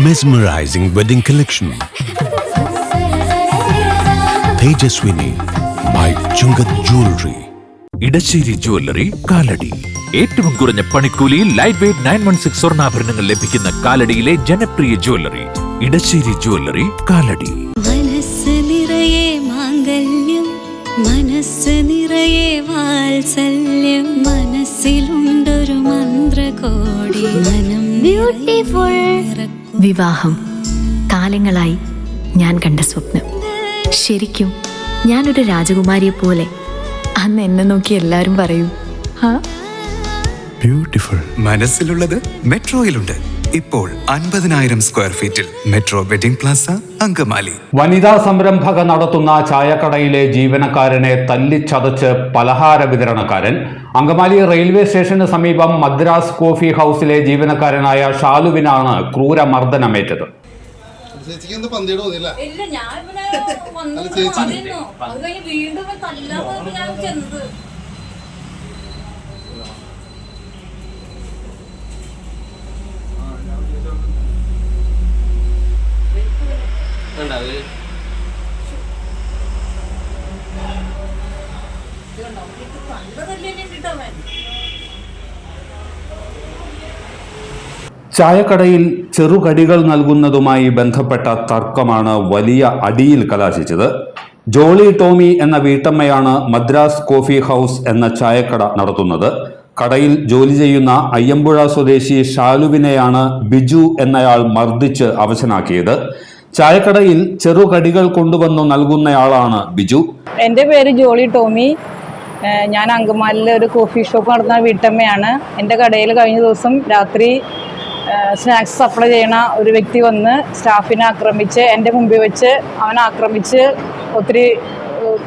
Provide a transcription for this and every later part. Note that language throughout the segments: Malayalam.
Mesmerizing wedding collection. Tejaswini by Chungat Jewelry. Edassery jewellery Kalady. ഏറ്റവും കുറഞ്ഞ പണിക്കൂലിയിൽ ലൈറ്റ് വെയ്റ്റ് 916 സ്വർണ്ണാഭരണങ്ങൾ ലഭിക്കുന്ന കാലടിയിലെ ജനപ്രിയ ജ്വല്ലറി ഇടശ്ശേരി ജ്വല്ലറി കാലടി. മനസ്സ് നിറയെ മാംഗല്യം, മനസ്സ് നിറയെ വാത്സല്യം, മനസ്സിലുണ്ടൊരു മന്ത്രകോടി, മനം ബ്യൂട്ടിഫുൾ. വിവാഹം കാലങ്ങളായി ഞാൻ കണ്ട സ്വപ്നം. ശരിക്കും ഞാനൊരു രാജകുമാരിയെ പോലെ അന്ന് എന്നെ നോക്കി എല്ലാരും പറയും Beautiful. മനസ്സിലുള്ളത് മെട്രോയിലുണ്ട്. ഇപ്പോൾ 50,000 സ്ക്വയർ ഫീറ്റിൽ മെട്രോ വെഡിംഗ് പ്ലാസ അങ്കമാലി. വനിതാ സംരംഭക നടത്തുന്ന ചായക്കടയിലെ ജീവനക്കാരനെ തല്ലിച്ചതച്ച് പലഹാര വിതരണക്കാരൻ. അങ്കമാലി റെയിൽവേ സ്റ്റേഷന് സമീപം മദ്രാസ് കോഫി ഹൗസിലെ ജീവനക്കാരനായ ഷാലുവിനാണ് ക്രൂരമർദ്ദനമേറ്റത്. ചായക്കടയിൽ ചെറുകടികൾ നൽകുന്നതുമായി ബന്ധപ്പെട്ട തർക്കമാണ് വലിയ അടിയിൽ കലാശിച്ചത്. ജോളി ടോമി എന്ന വീട്ടമ്മയാണ് മദ്രാസ് കോഫി ഹൗസ് എന്ന ചായക്കട നടത്തുന്നത്. കടയിൽ ജോലി ചെയ്യുന്ന അയ്യമ്പുഴ സ്വദേശി ഷാലുവിനെയാണ് ബിജു എന്നയാൾ മർദ്ദിച്ച് അവശനാക്കിയത്. ചായക്കടയിൽ ചെറുകടികൾ കൊണ്ടുവന്നു നൽകുന്നയാളാണ് ബിജു. എൻ്റെ പേര് ജോളി ടോമി. ഞാൻ അങ്കമാലിയിൽ ഒരു കോഫി ഷോപ്പ് നടത്തുന്ന വീട്ടമ്മയാണ്. എൻ്റെ കടയിൽ കഴിഞ്ഞ ദിവസം രാത്രി സ്നാക്സ് സപ്ലൈ ചെയ്യണ ഒരു വ്യക്തി വന്ന് സ്റ്റാഫിനെ ആക്രമിച്ച് എൻ്റെ മുമ്പിൽ വെച്ച് അവനെ ആക്രമിച്ച് ഒത്തിരി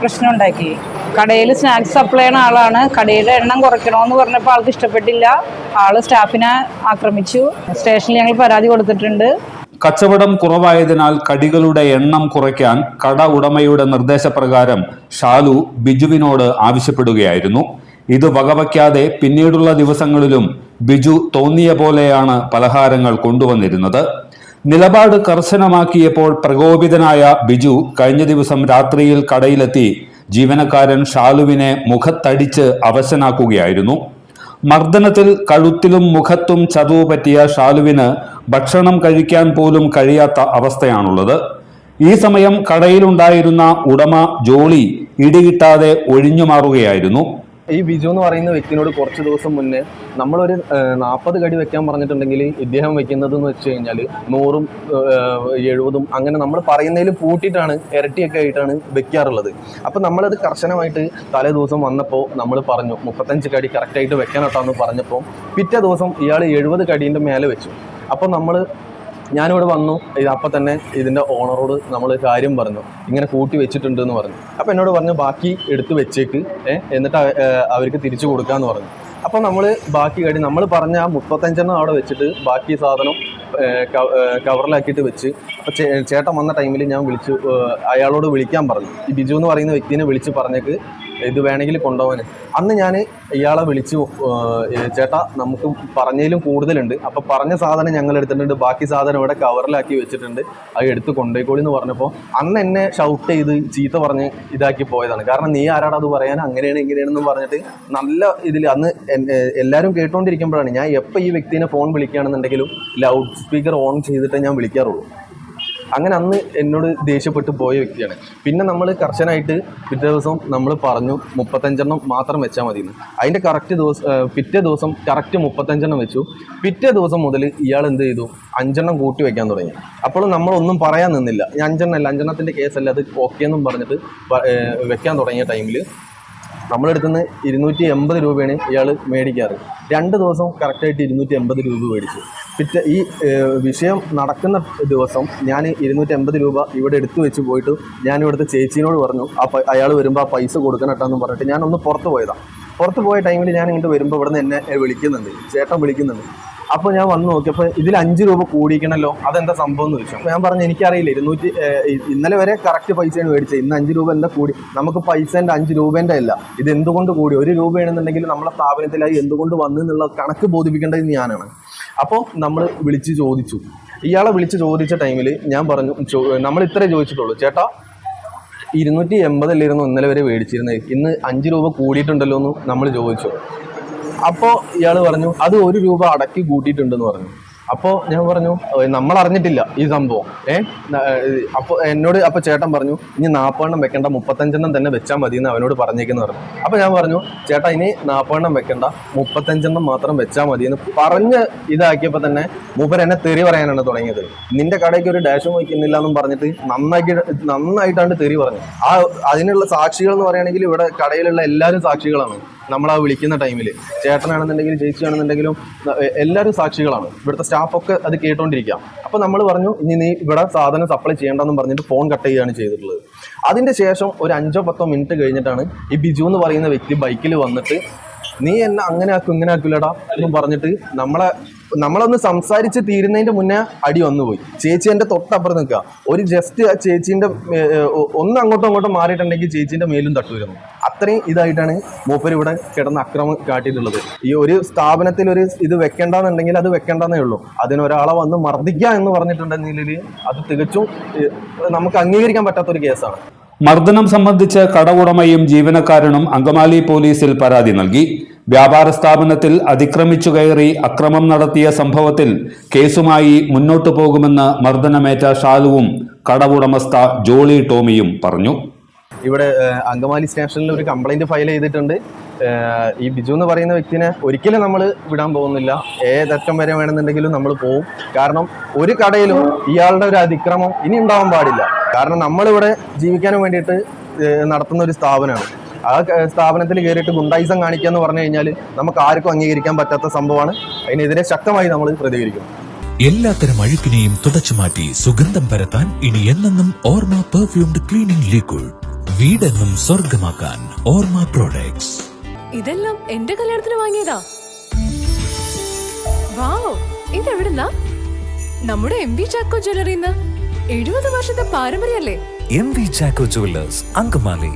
പ്രശ്നമുണ്ടാക്കി. കടയിൽ സ്നാക്സ് സപ്ലൈ ചെയ്യുന്ന ആളാണ്. കടയുടെ എണ്ണം കുറയ്ക്കണമെന്ന് പറഞ്ഞപ്പോൾ ആൾക്ക് ഇഷ്ടപ്പെട്ടില്ല. ആള് സ്റ്റാഫിനെ ആക്രമിച്ചു. സ്റ്റേഷനിൽ ഞങ്ങൾ പരാതി കൊടുത്തിട്ടുണ്ട്. കച്ചവടം കുറവായതിനാൽ കടികളുടെ എണ്ണം കുറയ്ക്കാൻ കട ഉടമയുടെ നിർദ്ദേശപ്രകാരം ഷാലു ബിജുവിനോട് ആവശ്യപ്പെടുകയായിരുന്നു. ഇത് വകവയ്ക്കാതെ പിന്നീടുള്ള ദിവസങ്ങളിലും ബിജു തോന്നിയ പോലെയാണ് പലഹാരങ്ങൾ കൊണ്ടുവന്നിരുന്നത്. നിലപാട് കർശനമാക്കിയപ്പോൾ പ്രകോപിതനായ ബിജു കഴിഞ്ഞ ദിവസം രാത്രിയിൽ കടയിലെത്തി ജീവനക്കാരൻ ഷാലുവിനെ മുഖത്തടിച്ച് അവശനാക്കുകയായിരുന്നു. മർദ്ദനത്തിൽ കഴുത്തിലും മുഖത്തും ചതവ് പറ്റിയ ഷാലുവിന് ഭക്ഷണം കഴിക്കാൻ പോലും കഴിയാത്ത അവസ്ഥയാണുള്ളത്. ഈ സമയം കടയിലുണ്ടായിരുന്ന ഉടമ ജോളി ഇടികിട്ടാതെ ഒഴിഞ്ഞു മാറുകയായിരുന്നു. ഈ ബിജു എന്ന് പറയുന്ന വ്യക്തിനോട് കുറച്ച് ദിവസം മുന്നേ നമ്മളൊരു 40 കടി വെക്കാൻ പറഞ്ഞിട്ടുണ്ടെങ്കിൽ ഇദ്ദേഹം വെക്കുന്നത് എന്ന് വെച്ച് കഴിഞ്ഞാൽ 100ഉം 70ഉം അങ്ങനെ നമ്മൾ പറയുന്നതിൽ കൂട്ടിയിട്ടാണ് ഇരട്ടിയൊക്കെ ആയിട്ടാണ് വെക്കാറുള്ളത്. അപ്പം നമ്മളത് കർശനമായിട്ട് തലേ ദിവസം വന്നപ്പോൾ നമ്മൾ പറഞ്ഞു 35 കടി കറക്റ്റായിട്ട് വെക്കാനട്ടാന്ന് പറഞ്ഞപ്പോൾ പിറ്റേ ദിവസം ഇയാൾ 70 കടീൻ്റെ മേലെ വെച്ചു. അപ്പം ഞാനിവിടെ വന്നു. അപ്പം തന്നെ ഇതിൻ്റെ ഓണറോട് നമ്മൾ കാര്യം പറഞ്ഞു, ഇങ്ങനെ കൂട്ടി വെച്ചിട്ടുണ്ട് എന്ന് പറഞ്ഞു. അപ്പം എന്നോട് പറഞ്ഞു ബാക്കി എടുത്ത് വെച്ചേക്ക്, എന്നിട്ട് അവർക്ക് തിരിച്ചു കൊടുക്കാമെന്ന് പറഞ്ഞു. അപ്പോൾ നമ്മൾ ബാക്കി കടി നമ്മൾ പറഞ്ഞ 35 അവിടെ വെച്ചിട്ട് ബാക്കി സാധനം കവറിലാക്കിയിട്ട് വെച്ച്. അപ്പോൾ ചേട്ടൻ വന്ന ടൈമിൽ ഞാൻ അയാളോട് വിളിക്കാൻ പറഞ്ഞു. ഈ ബിജു എന്ന് പറയുന്ന വ്യക്തിനെ വിളിച്ച് പറഞ്ഞേക്ക് ഇത് വേണമെങ്കിൽ കൊണ്ടുപോകാൻ. അന്ന് ഞാൻ ഇയാളെ വിളിച്ചു, ചേട്ടാ നമുക്ക് പറഞ്ഞതിലും കൂടുതലുണ്ട്, അപ്പോൾ പറഞ്ഞ സാധനം ഞങ്ങൾ എടുത്തിട്ടുണ്ട്, ബാക്കി സാധനം ഇവിടെ കവറിലാക്കി വെച്ചിട്ടുണ്ട്, അത് എടുത്ത് കൊണ്ടുപോയിക്കോളി എന്ന് പറഞ്ഞപ്പോൾ അന്ന് എന്നെ ഷൗട്ട് ചെയ്ത് ചീത്ത പറഞ്ഞ് ഇതാക്കി പോയതാണ്. കാരണം നീ ആരാടാ അത് പറയാൻ, അങ്ങനെയാണ് ഇങ്ങനെയാണെന്ന് പറഞ്ഞിട്ട് നല്ല ഇതിൽ അന്ന് എല്ലാവരും കേട്ടുകൊണ്ടിരിക്കുമ്പോഴാണ് ഞാൻ എപ്പോൾ ഈ വ്യക്തിനെ ഫോൺ വിളിക്കുകയാണെന്നുണ്ടെങ്കിലും ലൗഡ് സ്പീക്കർ ഓൺ ചെയ്തിട്ടേ ഞാൻ വിളിക്കാറുള്ളൂ. അങ്ങനെ അന്ന് എന്നോട് ദേഷ്യപ്പെട്ട് പോയ വ്യക്തിയാണ്. പിന്നെ നമ്മൾ കർശനമായിട്ട് പിറ്റേ ദിവസം നമ്മൾ പറഞ്ഞു 35 മാത്രം വെച്ചാൽ മതിയെന്ന്. അതിൻ്റെ പിറ്റേ ദിവസം കറക്റ്റ് 35 വെച്ചു. പിറ്റേ ദിവസം മുതൽ ഇയാൾ എന്ത് ചെയ്തു, 5 കൂട്ടി വെക്കാൻ തുടങ്ങി. അപ്പോൾ നമ്മളൊന്നും പറയാൻ നിന്നില്ല. 5 അല്ല, 5 കേസല്ല, അത് ഓക്കെ എന്നും പറഞ്ഞിട്ട് വെക്കാൻ തുടങ്ങിയ ടൈമിൽ നമ്മളെടുത്തുനിന്ന് 280 രൂപയാണ് ഇയാൾ മേടിക്കാറ്. 2 ദിവസം കറക്റ്റായിട്ട് 280 രൂപ മേടിച്ചു. ഈ വിഷയം നടക്കുന്ന ദിവസം ഞാൻ 280 രൂപ ഇവിടെ എടുത്തു വെച്ച് പോയിട്ട് ഞാൻ ഇവിടുത്തെ ചേച്ചീനോട് പറഞ്ഞു അയാൾ വരുമ്പോൾ ആ പൈസ കൊടുക്കണട്ടാന്ന് പറഞ്ഞിട്ട് ഞാനൊന്ന് പുറത്ത് പോയതാണ്. പുറത്ത് പോയ ടൈമിൽ ഞാൻ ഇങ്ങോട്ട് വരുമ്പോൾ ഇവിടെ നിന്ന് എന്നെ വിളിക്കുന്നുണ്ട്, ചേട്ടൻ വിളിക്കുന്നുണ്ട്. അപ്പോൾ ഞാൻ വന്ന് നോക്കിയപ്പോൾ ഇതിൽ 5 രൂപ കൂടിക്കണല്ലോ, അതെന്താ സംഭവം എന്ന് ചോദിച്ചു. അപ്പോൾ ഞാൻ പറഞ്ഞു എനിക്കറിയില്ല, ഇന്നലെ വരെ കറക്റ്റ് പൈസയാണ് മേടിച്ചത്, ഇന്ന് 5 രൂപ എന്താ കൂടി? നമുക്ക് പൈസേൻ്റെ 5 രൂപേൻ്റെ അല്ല, ഇത് എന്തുകൊണ്ട് കൂടി? 1 രൂപയാണെന്നുണ്ടെങ്കിൽ നമ്മളെ സ്ഥാപനത്തിലായി എന്തുകൊണ്ട് വന്നു എന്നുള്ള കണക്ക് ബോധിപ്പിക്കേണ്ടത് ഞാനാണ്. അപ്പോൾ നമ്മൾ വിളിച്ച് ചോദിച്ചു. ഇയാളെ വിളിച്ച് ചോദിച്ച ടൈമിൽ ഞാൻ പറഞ്ഞു, നമ്മൾ ഇത്രേ ചോദിച്ചിട്ടുള്ളൂ, ചേട്ടാ 280 ഇന്നലെ വരെ മേടിച്ചിരുന്നത്, ഇന്ന് 5 രൂപ കൂടിയിട്ടുണ്ടല്ലോ എന്ന് നമ്മൾ ചോദിച്ചു. അപ്പോൾ ഇയാൾ പറഞ്ഞു അത് 1 രൂപ അടക്കി കൂട്ടിയിട്ടുണ്ടെന്ന് പറഞ്ഞു. അപ്പോൾ ഞാൻ പറഞ്ഞു നമ്മൾ അറിഞ്ഞിട്ടില്ല ഈ സംഭവം. അപ്പോൾ ചേട്ടൻ പറഞ്ഞു ഇനി 40 വെക്കണ്ട, 35 തന്നെ വെച്ചാൽ മതി എന്ന് അവനോട് പറഞ്ഞേക്കെന്ന് പറഞ്ഞു. അപ്പോൾ ഞാൻ പറഞ്ഞു ചേട്ടാ ഇനി 40 വെക്കണ്ട, 35 മാത്രം വെച്ചാൽ മതി എന്ന് പറഞ്ഞ് ഇതാക്കിയപ്പോൾ തന്നെ മൂപ്പർ എന്നെ തെറി പറയാനാണ് തുടങ്ങിയത്. നിന്റെ കടയ്ക്ക് ഒരു ഡാഷും വയ്ക്കുന്നില്ല എന്നും പറഞ്ഞിട്ട് നന്നായിട്ടാണ് തെറി പറഞ്ഞു. അതിനുള്ള സാക്ഷികൾ എന്ന് പറയുകയാണെങ്കിൽ ഇവിടെ കടയിലുള്ള എല്ലാവരും സാക്ഷികളാണ്. നമ്മളാ വിളിക്കുന്ന ടൈമിൽ ചേട്ടനാണെന്നുണ്ടെങ്കിലും ചേച്ചിയാണെന്നുണ്ടെങ്കിലും എല്ലാവരും സാക്ഷികളാണ്. ഇവിടുത്തെ സ്റ്റാഫൊക്കെ അത് കേട്ടോണ്ടിരിക്കാം. അപ്പോൾ നമ്മൾ പറഞ്ഞു ഇനി നീ ഇവിടെ സാധനം സപ്ലൈ ചെയ്യേണ്ടെന്നും പറഞ്ഞിട്ട് ഫോൺ കട്ട് ചെയ്യുകയാണ് ചെയ്തിട്ടുള്ളത്. അതിൻ്റെ ശേഷം ഒരു 5-10 മിനിറ്റ് കഴിഞ്ഞിട്ടാണ് ഈ ബിജു എന്ന് പറയുന്ന വ്യക്തി ബൈക്കിൽ വന്നിട്ട് നീ എന്നെ അങ്ങനെ ആക്കും ഇങ്ങനെ ആക്കില്ലടാ എന്നും പറഞ്ഞിട്ട് നമ്മളൊന്ന് സംസാരിച്ച് തീരുന്നതിൻ്റെ മുന്നേ അടി വന്നുപോയി. ചേച്ചി എൻ്റെ തൊട്ടപ്പുറം നിൽക്കുക. ഒരു ജസ്റ്റ് ആ ചേച്ചീൻ്റെ ഒന്ന് അങ്ങോട്ടും മാറിയിട്ടുണ്ടെങ്കിൽ ചേച്ചീൻ്റെ മേലും തട്ടുവരുന്നു. അത്രയും ഇതായിട്ടാണ് മൂപ്പർ ഇവിടെ കിടന്ന് അക്രമം കാട്ടിയിട്ടുള്ളത്. ഈ ഒരു സ്ഥാപനത്തിൽ ഒരു ഇത് വെക്കേണ്ടെന്നുണ്ടെങ്കിൽ അത് വെക്കേണ്ടെന്നേ ഉള്ളൂ. അതിനൊരാളെ വന്ന് മർദ്ദിക്കുക എന്ന് പറഞ്ഞിട്ടുണ്ടെങ്കിൽ അത് തികച്ചും നമുക്ക് അംഗീകരിക്കാൻ പറ്റാത്തൊരു കേസാണ്. മർദ്ദനം സംബന്ധിച്ച് കട ഉടമയും ജീവനക്കാരനും അങ്കമാലി പോലീസിൽ പരാതി നൽകി. വ്യാപാര സ്ഥാപനത്തിൽ അതിക്രമിച്ചു കയറി അക്രമം നടത്തിയ സംഭവത്തിൽ കേസുമായി മുന്നോട്ടു പോകുമെന്ന് മർദ്ദനമേറ്റ ഷാലുവും കട ഉടമസ്ഥ ജോളി ടോമിയും പറഞ്ഞു. ഇവിടെ അങ്കമാലി സ്റ്റേഷനിൽ ഒരു കംപ്ലൈന്റ് ഫയൽ ചെയ്തിട്ടുണ്ട്. ഈ ബിജു എന്ന് പറയുന്ന വ്യക്തിനെ ഒരിക്കലും നമ്മൾ വിടാൻ പോകുന്നില്ല. ഏതറ്റം വരെ വേണമെന്നുണ്ടെങ്കിലും നമ്മൾ പോകും. കാരണം ഒരു കടയിലും ഇയാളുടെ ഒരു അതിക്രമം ഇനി ഉണ്ടാവാൻ പാടില്ല. കാരണം നമ്മളിവിടെ ജീവിക്കാനും വേണ്ടിയിട്ട് നടത്തുന്ന ഒരു സ്ഥാപനമാണ്. ആ സ്ഥാപനത്തിൽ കയറിയിട്ട് ഗുണ്ടായിസം കാണിക്കുക എന്ന് പറഞ്ഞു കഴിഞ്ഞാൽ നമുക്ക് ആർക്കും അംഗീകരിക്കാൻ പറ്റാത്ത സംഭവമാണ്. അതിനെതിരെ ശക്തമായി നമ്മൾ പ്രതികരിക്കും. എല്ലാത്തരം അഴുക്കിനെയും തുടച്ചു മാറ്റി സുഗന്ധം പരത്താൻ ഇനി എന്നെന്നും ഓർമ്മ പെർഫ്യൂംഡ് ക്ലീനിംഗ് ലിക്വിഡ്. വീടെന്നും സ്വർഗമാക്കാൻ ഓർമ്മ പ്രോഡക്ട്സ്. ഇതെല്ലാം എന്റെ കല്യാണത്തിന് വാങ്ങിയതാ. വാവ്, ഇതെവിടുന്നാ? നമ്മുടെ MV ചാക്കോ ജ്വല്ലറിന്ന്. 70 വർഷത്തെ പാരമ്പര്യല്ലേ? MV Chacko Jewellers, Angamaly.